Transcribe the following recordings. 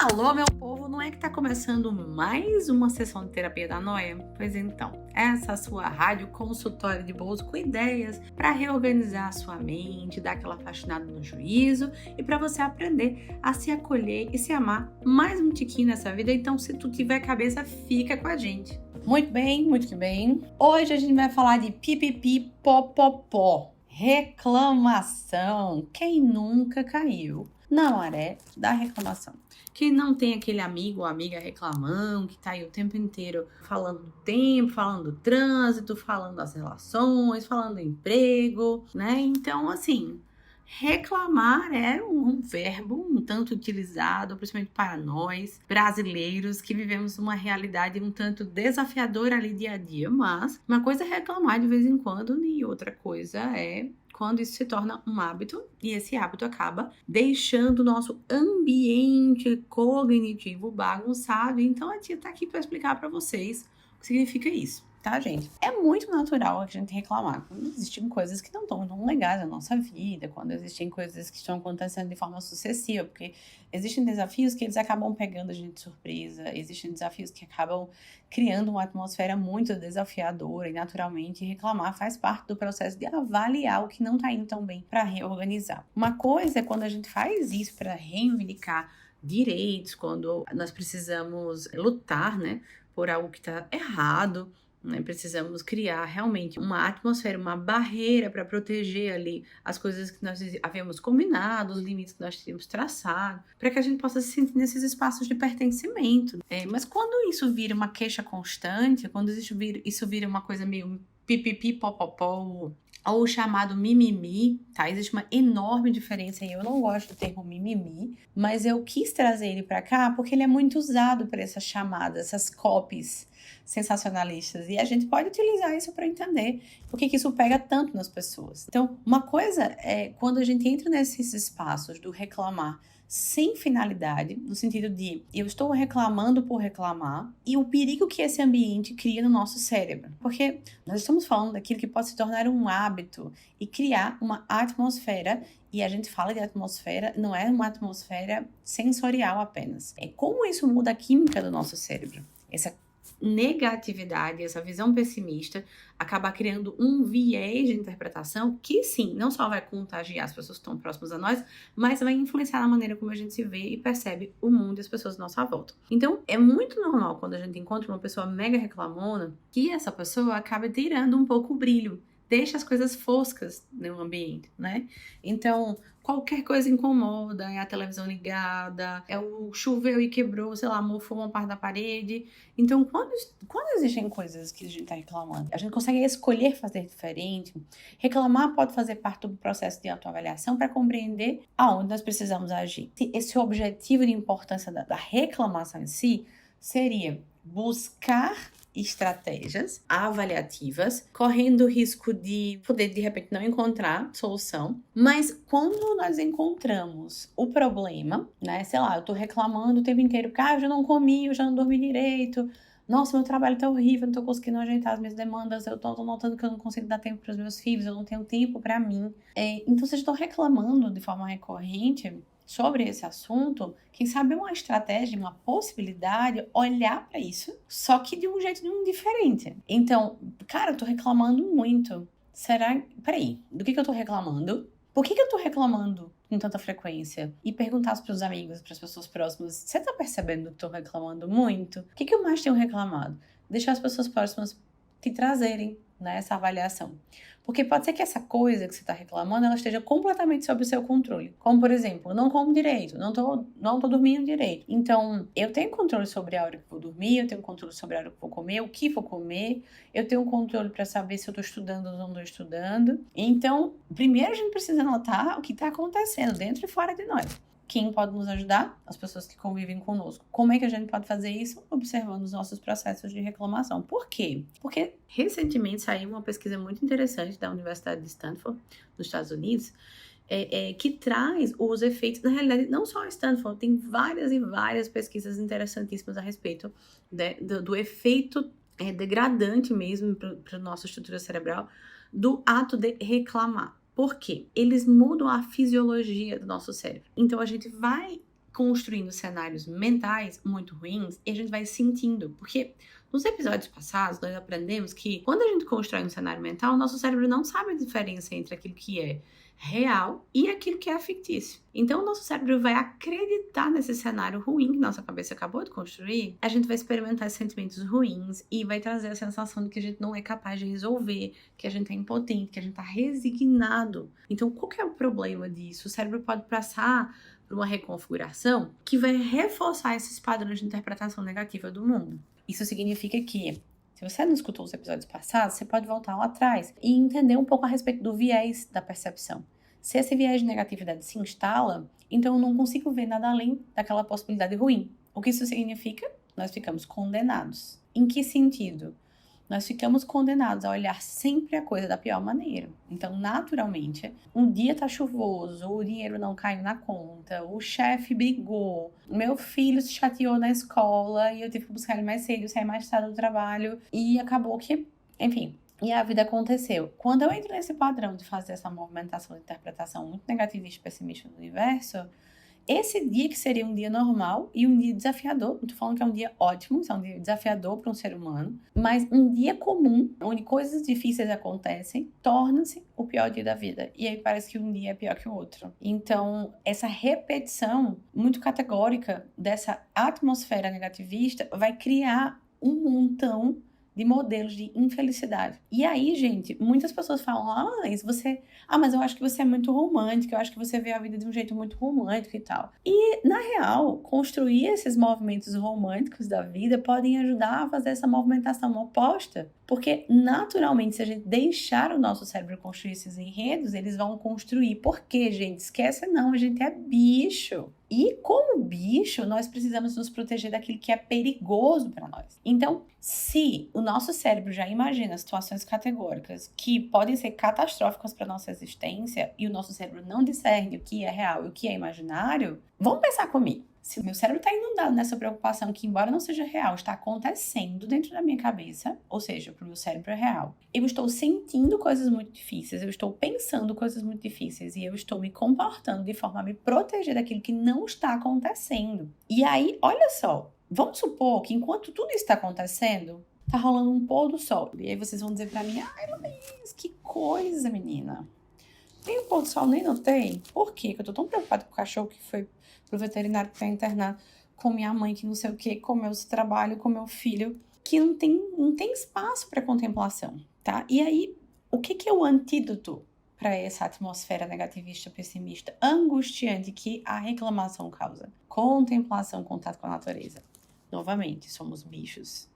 Alô, meu povo, não é que tá começando mais uma sessão de terapia da Noia? Pois então, essa é a sua rádio consultório de bolso com ideias para reorganizar a sua mente, dar aquela faxinada no juízo e para você aprender a se acolher e se amar mais um tiquinho nessa vida. Então, se tu tiver cabeça, fica com a gente. Muito bem, muito que bem. Hoje a gente vai falar de pipipi popopó. Reclamação. Quem nunca caiu na maré da reclamação? Quem não tem aquele amigo ou amiga reclamão, que tá aí o tempo inteiro falando do tempo, falando do trânsito, falando das relações, falando do emprego, né? Então, assim, reclamar é um verbo um tanto utilizado, principalmente para nós, brasileiros, que vivemos uma realidade um tanto desafiadora ali dia a dia, mas uma coisa é reclamar de vez em quando e outra coisa é quando isso se torna um hábito, e esse hábito acaba deixando o nosso ambiente cognitivo bagunçado. Então a tia tá aqui para explicar para vocês o que significa isso, tá, gente? É muito natural a gente reclamar quando existem coisas que não estão tão legais na nossa vida, quando existem coisas que estão acontecendo de forma sucessiva, porque existem desafios que eles acabam pegando a gente de surpresa, existem desafios que acabam criando uma atmosfera muito desafiadora e, naturalmente, reclamar faz parte do processo de avaliar o que não está indo tão bem para reorganizar. Uma coisa é quando a gente faz isso para reivindicar direitos, quando nós precisamos lutar, né, por algo que está errado, né? Precisamos criar realmente uma atmosfera, uma barreira para proteger ali as coisas que nós havíamos combinado, os limites que nós tínhamos traçado, para que a gente possa se sentir nesses espaços de pertencimento. Mas quando isso vira uma queixa constante, quando isso vira uma coisa meio pipipi popopó, ou o chamado mimimi, tá? Existe uma enorme diferença e eu não gosto do termo mimimi, mas eu quis trazer ele para cá porque ele é muito usado para essas chamadas, essas copies sensacionalistas, e a gente pode utilizar isso para entender por que isso pega tanto nas pessoas. Então, uma coisa é quando a gente entra nesses espaços do reclamar sem finalidade, no sentido de eu estou reclamando por reclamar, e o perigo que esse ambiente cria no nosso cérebro. Porque nós estamos falando daquilo que pode se tornar um hábito e criar uma atmosfera, e a gente fala de atmosfera, não é uma atmosfera sensorial apenas. É como isso muda a química do nosso cérebro. Essa negatividade, essa visão pessimista acaba criando um viés de interpretação que sim, não só vai contagiar as pessoas que estão próximas a nós, mas vai influenciar na maneira como a gente se vê e percebe o mundo e as pessoas à nossa volta. Então, é muito normal quando a gente encontra uma pessoa mega reclamona, que essa pessoa acaba tirando um pouco o brilho, deixa as coisas foscas no ambiente, né? Então, qualquer coisa incomoda, é a televisão ligada, é o choveu e quebrou, sei lá, mofou uma parte da parede. Então, quando existem coisas que a gente está reclamando, a gente consegue escolher fazer diferente. Reclamar pode fazer parte do processo de autoavaliação para compreender aonde nós precisamos agir. Esse objetivo de importância da reclamação em si seria buscar estratégias avaliativas, correndo o risco de poder, de repente, não encontrar solução. Mas quando nós encontramos o problema, né? Sei lá, eu tô reclamando o tempo inteiro, cara, eu já não comi, eu já não dormi direito, nossa, meu trabalho tá horrível, não tô conseguindo ajeitar as minhas demandas, eu tô notando que eu não consigo dar tempo para os meus filhos, eu não tenho tempo para mim. Então, vocês estão reclamando de forma recorrente sobre esse assunto, quem sabe uma estratégia, uma possibilidade, olhar para isso, só que de um jeito diferente. Então, cara, eu tô reclamando muito. Peraí, do que eu tô reclamando? Por que eu tô reclamando com tanta frequência? E perguntar para os amigos, para as pessoas próximas, você tá percebendo que eu tô reclamando muito? O que eu mais tenho reclamado? Deixar as pessoas próximas te trazerem, né, essa avaliação. Porque pode ser que essa coisa que você está reclamando, ela esteja completamente sob o seu controle. Como, por exemplo, eu não como direito, não tô dormindo direito. Então, eu tenho controle sobre a hora que vou dormir, eu tenho controle sobre a hora que vou comer, o que vou comer, eu tenho controle para saber se eu estou estudando ou não estou estudando. Então, primeiro a gente precisa notar o que está acontecendo dentro e fora de nós. Quem pode nos ajudar? As pessoas que convivem conosco. Como é que a gente pode fazer isso? Observando os nossos processos de reclamação. Por quê? Porque recentemente saiu uma pesquisa muito interessante da Universidade de Stanford, nos Estados Unidos, que traz os efeitos, na realidade, não só a Stanford, tem várias e várias pesquisas interessantíssimas a respeito do efeito degradante mesmo para a nossa estrutura cerebral do ato de reclamar. Por quê? Eles mudam a fisiologia do nosso cérebro. Então, a gente vai construindo cenários mentais muito ruins e a gente vai sentindo. Porque nos episódios passados, nós aprendemos que quando a gente constrói um cenário mental, o nosso cérebro não sabe a diferença entre aquilo que é real e aquilo que é fictício. Então, o nosso cérebro vai acreditar nesse cenário ruim que nossa cabeça acabou de construir. A gente vai experimentar sentimentos ruins e vai trazer a sensação de que a gente não é capaz de resolver, que a gente é impotente, que a gente está resignado. Então, qual que é o problema disso? O cérebro pode passar por uma reconfiguração que vai reforçar esses padrões de interpretação negativa do mundo. Isso significa que, se você não escutou os episódios passados, você pode voltar lá atrás e entender um pouco a respeito do viés da percepção. Se esse viés de negatividade se instala, então eu não consigo ver nada além daquela possibilidade ruim. O que isso significa? Nós ficamos condenados. Em que sentido? Nós ficamos condenados a olhar sempre a coisa da pior maneira. Então, naturalmente, um dia tá chuvoso, o dinheiro não caiu na conta, o chefe brigou, meu filho se chateou na escola e eu tive que buscar ele mais cedo, sair mais tarde do trabalho e acabou que, enfim, e a vida aconteceu. Quando eu entro nesse padrão de fazer essa movimentação de interpretação muito negativista e pessimista do universo, esse dia que seria um dia normal e um dia desafiador, não tô falando que é um dia ótimo, isso é um dia desafiador para um ser humano, mas um dia comum, onde coisas difíceis acontecem, torna-se o pior dia da vida. E aí parece que um dia é pior que o outro. Então, essa repetição muito categórica dessa atmosfera negativista vai criar um montão de modelos de infelicidade. E aí, gente, muitas pessoas falam, mas eu acho que você é muito romântica, eu acho que você vê a vida de um jeito muito romântico e tal. E, na real, construir esses movimentos românticos da vida podem ajudar a fazer essa movimentação oposta. Porque, naturalmente, se a gente deixar o nosso cérebro construir esses enredos, eles vão construir. Por quê, gente? Esquece não, a gente é bicho. E como bicho, nós precisamos nos proteger daquilo que é perigoso para nós. Então, se o nosso cérebro já imagina situações categóricas que podem ser catastróficas para nossa existência e o nosso cérebro não discerne o que é real e o que é imaginário, vamos pensar comigo. Se o meu cérebro está inundado nessa preocupação que, embora não seja real, está acontecendo dentro da minha cabeça, ou seja, para o meu cérebro é real, eu estou sentindo coisas muito difíceis, eu estou pensando coisas muito difíceis e eu estou me comportando de forma a me proteger daquilo que não está acontecendo. E aí, olha só, vamos supor que enquanto tudo está acontecendo, tá rolando um pôr do sol. E aí vocês vão dizer para mim, ai, Luiz, que coisa, menina. Tem um pôr do sol, nem notei. Por quê? Que eu tô tão preocupada com o cachorro que foi pro veterinário que tá internado, com minha mãe que não sei o quê, com meu trabalho, com meu filho, que não tem espaço para contemplação, tá? E aí, o que é o antídoto para essa atmosfera negativista, pessimista, angustiante que a reclamação causa? Contemplação, contato com a natureza. Novamente, somos bichos.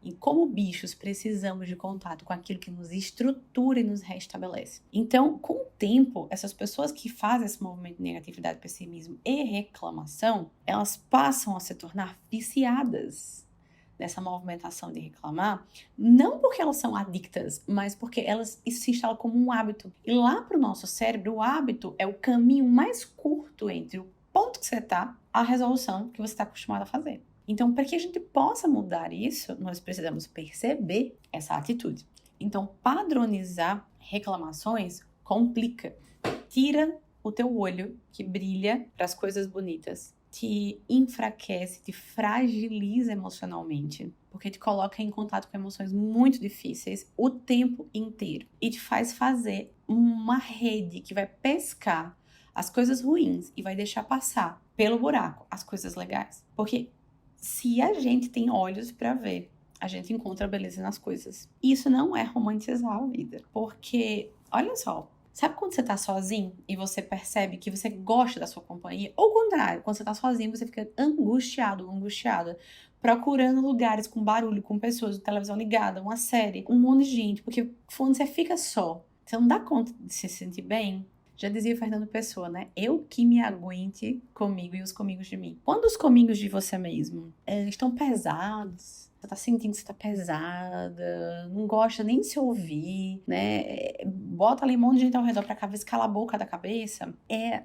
E como bichos, precisamos de contato com aquilo que nos estrutura e nos restabelece. Então, com o tempo, essas pessoas que fazem esse movimento de negatividade, pessimismo e reclamação, elas passam a se tornar viciadas nessa movimentação de reclamar, não porque elas são adictas, mas porque isso se instala como um hábito. E lá para o nosso cérebro, o hábito é o caminho mais curto entre o ponto que você está, a resolução que você está acostumado a fazer. Então, para que a gente possa mudar isso, nós precisamos perceber essa atitude. Então, padronizar reclamações complica. Tira o teu olho que brilha para as coisas bonitas. Te enfraquece, te fragiliza emocionalmente. Porque te coloca em contato com emoções muito difíceis o tempo inteiro. E te faz fazer uma rede que vai pescar as coisas ruins e vai deixar passar pelo buraco as coisas legais. Porque se a gente tem olhos para ver, a gente encontra beleza nas coisas. Isso não é romantizar a vida. Porque, olha só, sabe quando você tá sozinho e você percebe que você gosta da sua companhia? Ou o contrário, quando você tá sozinho, você fica angustiada, procurando lugares com barulho, com pessoas, televisão ligada, uma série, um monte de gente. Porque quando você fica só, você não dá conta de se sentir bem. Já dizia Fernando Pessoa, né? Eu que me aguente comigo e os comigos de mim. Quando os comigos de você mesmo estão pesados, você tá sentindo que você tá pesada, não gosta nem de se ouvir, né? Bota ali um monte de gente ao redor pra cabeça, cala a boca da cabeça.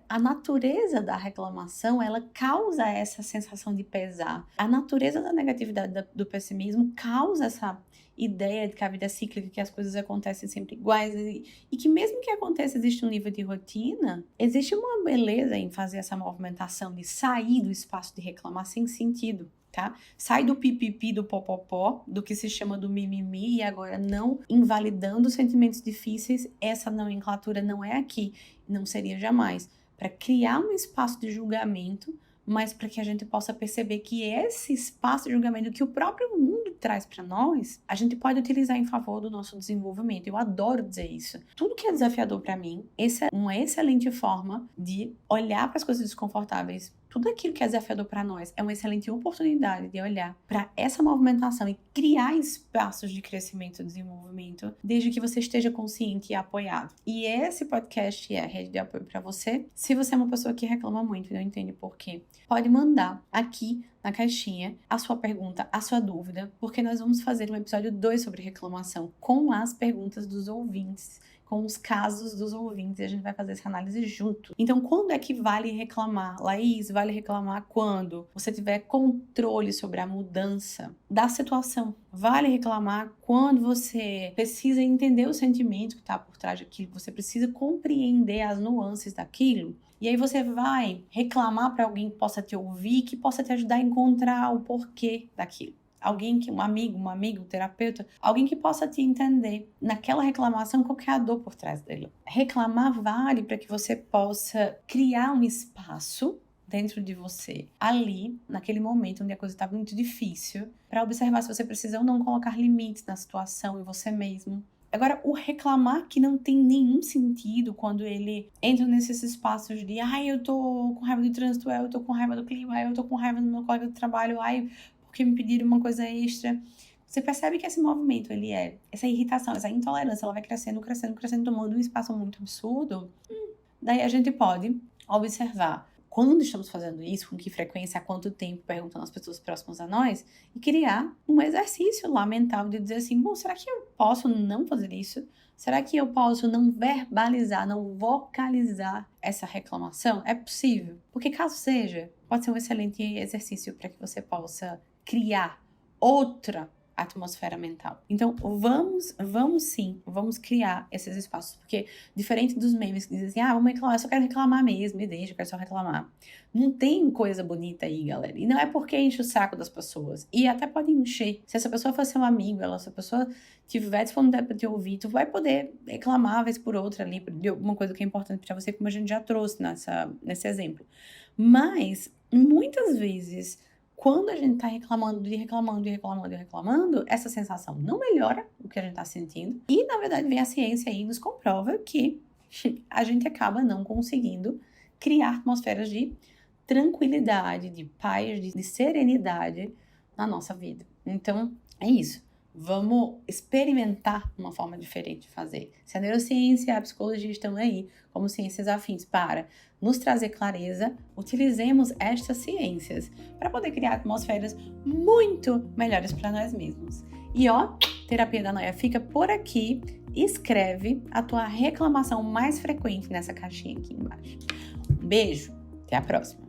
A natureza da reclamação, ela causa essa sensação de pesar. A natureza da negatividade, do pessimismo, causa essa ideia de que a vida é cíclica, que as coisas acontecem sempre iguais e que mesmo que aconteça, existe um nível de rotina, existe uma beleza em fazer essa movimentação de sair do espaço de reclamar sem sentido, tá? Sai do pipipi, do popopó, do que se chama do mimimi e agora não invalidando sentimentos difíceis, essa nomenclatura não é aqui, não seria jamais, para criar um espaço de julgamento, mas para que a gente possa perceber que esse espaço de julgamento que o próprio mundo traz para nós, a gente pode utilizar em favor do nosso desenvolvimento. Eu adoro dizer isso. Tudo que é desafiador para mim, essa é uma excelente forma de olhar para as coisas desconfortáveis. Tudo aquilo que é desafiador para nós é uma excelente oportunidade de olhar para essa movimentação e criar espaços de crescimento e desenvolvimento, desde que você esteja consciente e apoiado. E esse podcast é a rede de apoio para você. Se você é uma pessoa que reclama muito e não entende por quê, pode mandar aqui na caixinha a sua pergunta, a sua dúvida, porque nós vamos fazer um episódio 2 sobre reclamação com as perguntas dos ouvintes, com os casos dos ouvintes, e a gente vai fazer essa análise junto. Então, quando é que vale reclamar? Laís, vale reclamar quando você tiver controle sobre a mudança da situação. Vale reclamar quando você precisa entender o sentimento que está por trás daquilo, você precisa compreender as nuances daquilo. E aí você vai reclamar para alguém que possa te ouvir, que possa te ajudar a encontrar o porquê daquilo. Alguém que, um amigo, um terapeuta, alguém que possa te entender naquela reclamação, qual que é a dor por trás dela. Reclamar vale para que você possa criar um espaço dentro de você, ali, naquele momento onde a coisa está muito difícil, para observar se você precisa ou não colocar limites na situação, em você mesmo. Agora, o reclamar que não tem nenhum sentido quando ele entra nesses espaços de eu tô com raiva do trânsito, eu tô com raiva do clima, eu tô com raiva do meu colega de trabalho, porque me pediram uma coisa extra. Você percebe que esse movimento, essa irritação, essa intolerância, ela vai crescendo, tomando um espaço muito absurdo. Daí a gente pode observar quando estamos fazendo isso, com que frequência, há quanto tempo, perguntando às pessoas próximas a nós, e criar um exercício lá mental de dizer assim, será que eu posso não fazer isso? Será que eu posso não verbalizar, não vocalizar essa reclamação? É possível? Porque caso seja, pode ser um excelente exercício para que você possa criar outra atmosfera mental. Então, vamos criar esses espaços, porque diferente dos memes que dizem assim, vamos reclamar, eu só quero reclamar mesmo, me deixa, eu quero só reclamar. Não tem coisa bonita aí, galera. E não é porque enche o saco das pessoas. E até pode encher. Se essa pessoa for seu amigo, se a pessoa tiver disponibilidade para te ouvir, tu vai poder reclamar vez por outra ali, de alguma coisa que é importante para você, como a gente já trouxe nesse exemplo. Mas, muitas vezes, quando a gente tá reclamando, essa sensação não melhora o que a gente tá sentindo. E, na verdade, vem a ciência aí e nos comprova que a gente acaba não conseguindo criar atmosferas de tranquilidade, de paz, de serenidade na nossa vida. Então, é isso. Vamos experimentar uma forma diferente de fazer. Se a neurociência e a psicologia estão aí como ciências afins para nos trazer clareza, utilizemos estas ciências para poder criar atmosferas muito melhores para nós mesmos. E Terapia da Noia fica por aqui. Escreve a tua reclamação mais frequente nessa caixinha aqui embaixo. Um beijo, até a próxima.